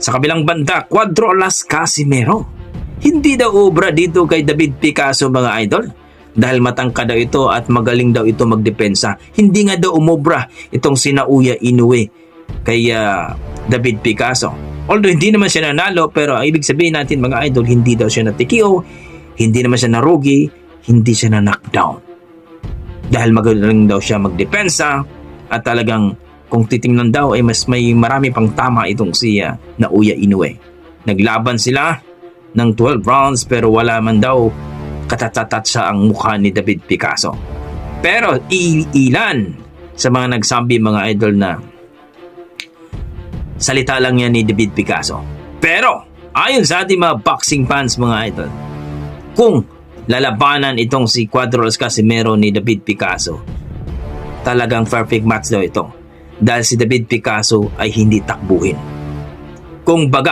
Sa kabilang banda, Cuadrolas Casimero. Hindi daw obra dito kay David Picasso mga idol. Dahil matangka daw ito at magaling daw ito magdepensa. Hindi nga daw umobra itong si Naoya Inoue kay David Picasso. Although hindi naman siya nanalo, pero ang ibig sabihin natin mga idol, hindi daw siya natikio, hindi naman siya narugi, hindi siya na-knockdown. Dahil magaling daw siya magdepensa at talagang kung titingnan daw ay mas may marami pang tama itong si Naoya Inoue. Naglaban sila ng 12 rounds pero wala man daw katatatat sa ang mukha ni David Picasso. Pero ilan sa mga nagsabi mga idol na salita lang yan ni David Picasso. Pero ayon sa ating mga boxing fans mga idol, kung lalabanan itong si Cuadrolas Casimero ni David Picasso, talagang perfect match daw ito. Dahil si David Picasso ay hindi takbuhin. Kung baga,